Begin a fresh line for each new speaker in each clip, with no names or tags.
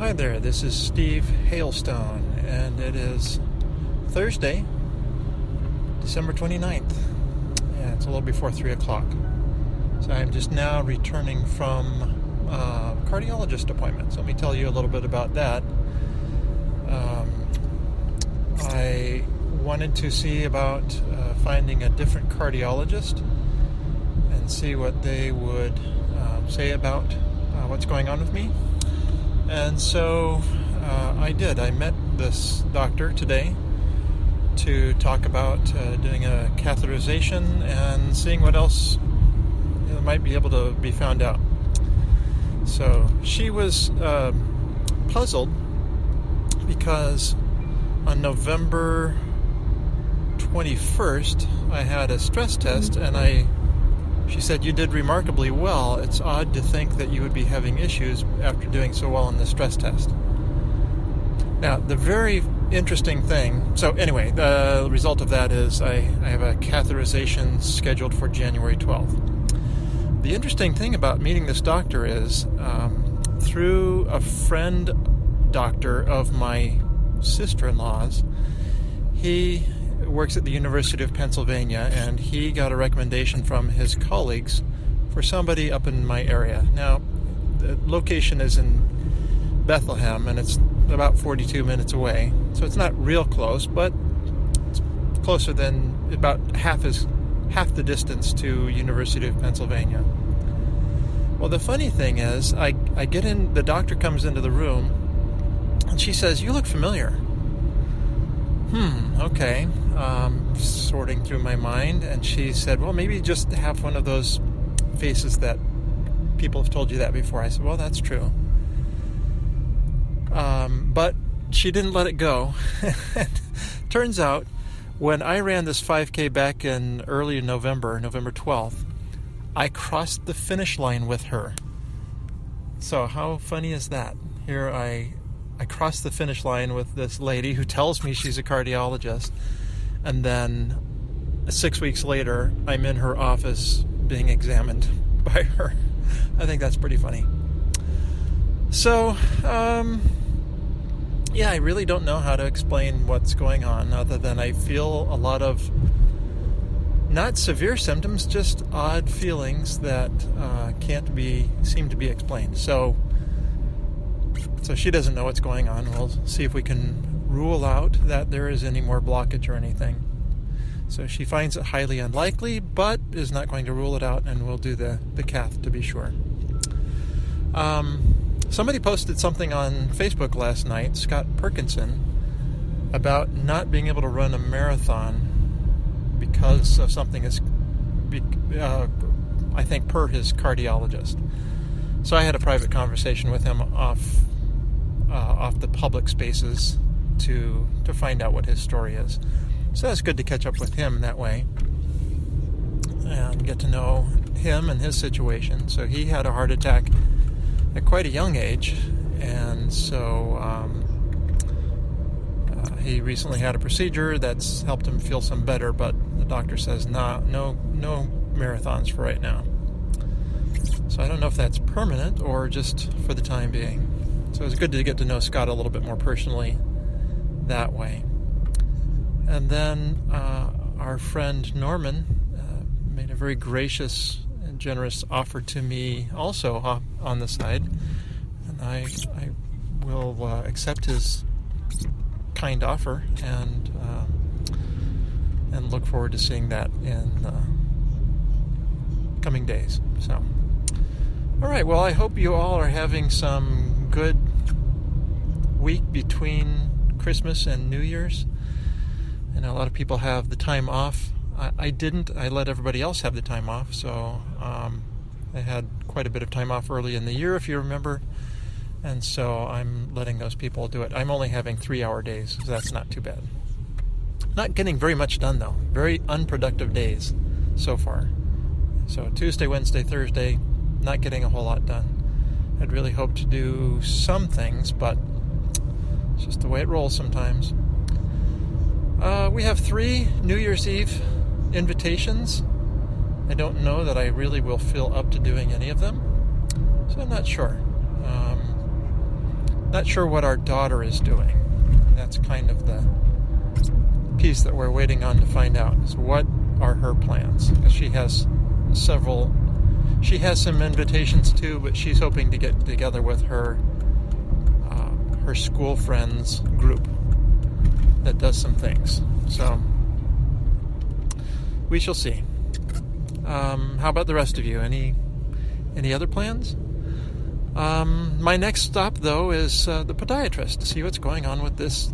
Hi there, this is Steve Hailstone, and it is Thursday, December 29th. Yeah, it's a little before 3 o'clock. So I'm just now returning from a cardiologist appointment. So let me tell you a little bit about that. I wanted to see about finding a different cardiologist and see what they would say about what's going on with me. And so I did. I met this doctor today to talk about doing a catheterization and seeing what else might be able to be found out. So she was puzzled because on November 21st I had a stress test, and she said, "You did remarkably well. It's odd to think that you would be having issues after doing so well in the stress test." Now, the very interesting thing, so anyway, the result of that is I have a catheterization scheduled for January 12th. The interesting thing about meeting this doctor is through a friend doctor of my sister-in-law's. He works at the University of Pennsylvania, and he got a recommendation from his colleagues for somebody up in my area. Now, the location is in Bethlehem, and it's about 42 minutes away, so it's not real close, but it's closer than about half the distance to University of Pennsylvania. Well, the funny thing is, I get in, the doctor comes into the room, and she says, "You look familiar." Okay. Sorting through my mind, and she said, "Well, maybe just have one of those faces that people have told you that before." I said, "Well, that's true." But she didn't let it go. Turns out, when I ran this 5K back in early November 12th, I crossed the finish line with her. So how funny is that? Here I crossed the finish line with this lady who tells me she's a cardiologist, and then 6 weeks later, I'm in her office being examined by her. I think that's pretty funny. So, yeah, I really don't know how to explain what's going on, other than I feel a lot of not severe symptoms, just odd feelings that seem to be explained. So she doesn't know what's going on. We'll see if we can rule out that there is any more blockage or anything. So she finds it highly unlikely, but is not going to rule it out, and we'll do the cath to be sure. Somebody posted something on Facebook last night, Scott Perkinson, about not being able to run a marathon because of something I think per his cardiologist. So I had a private conversation with him off the public spaces to find out what his story is. So that's good to catch up with him that way and get to know him and his situation. So he had a heart attack at quite a young age, and so he recently had a procedure that's helped him feel some better, but the doctor says no marathons for right now. So I don't know if that's permanent or just for the time being. So it was good to get to know Scott a little bit more personally that way. And then our friend Norman made a very gracious and generous offer to me also on the side. And I will accept his kind offer and look forward to seeing that in coming days. So, all right. Well, I hope you all are having some good week between Christmas and New Year's. I know a lot of people have the time off. I didn't. I let everybody else have the time off. So I had quite a bit of time off early in the year, if you remember. And so I'm letting those people do it. I'm only having 3-hour days, so that's not too bad. Not getting very much done, though. Very unproductive days so far. So Tuesday, Wednesday, Thursday, not getting a whole lot done. I'd really hoped to do some things, but it's just the way it rolls sometimes. We have 3 New Year's Eve invitations. I don't know that I really will feel up to doing any of them, so I'm not sure. Not sure what our daughter is doing. That's kind of the piece that we're waiting on to find out, is what are her plans. Because she has some invitations too, but she's hoping to get together with her school friends group that does some things. So we shall see. How about the rest of you? Any other plans? My next stop, though, is the podiatrist to see what's going on with this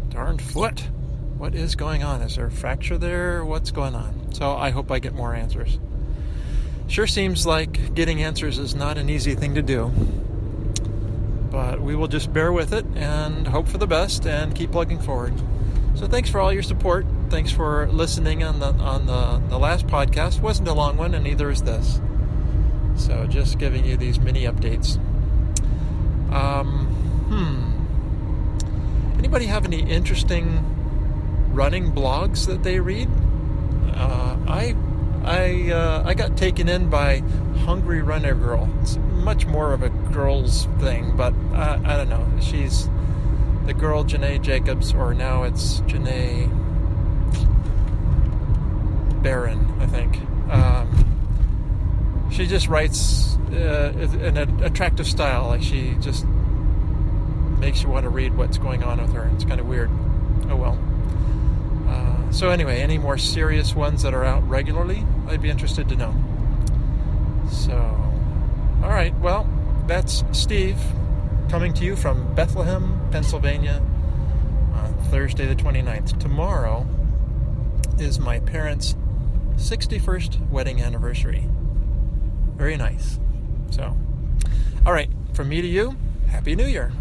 darned foot. What is going on? Is there a fracture there? What's going on? So I hope I get more answers. Sure seems like getting answers is not an easy thing to do. But we will just bear with it and hope for the best and keep plugging forward. So thanks for all your support. Thanks for listening on the last podcast. It wasn't a long one, and neither is this. So just giving you these mini updates. Anybody have any interesting running blogs that they read? I got taken in by Hungry Runner Girl. It's much more of a girl's thing, but I don't know. She's the girl Janae Jacobs, or now it's Janae Barron, I think. She just writes in an attractive style. Like, she just makes you want to read what's going on with her. It's kind of weird. Oh well. So anyway, any more serious ones that are out regularly, I'd be interested to know. So, all right. Well, that's Steve coming to you from Bethlehem, Pennsylvania on Thursday the 29th. Tomorrow is my parents' 61st wedding anniversary. Very nice. So, all right. From me to you, Happy New Year.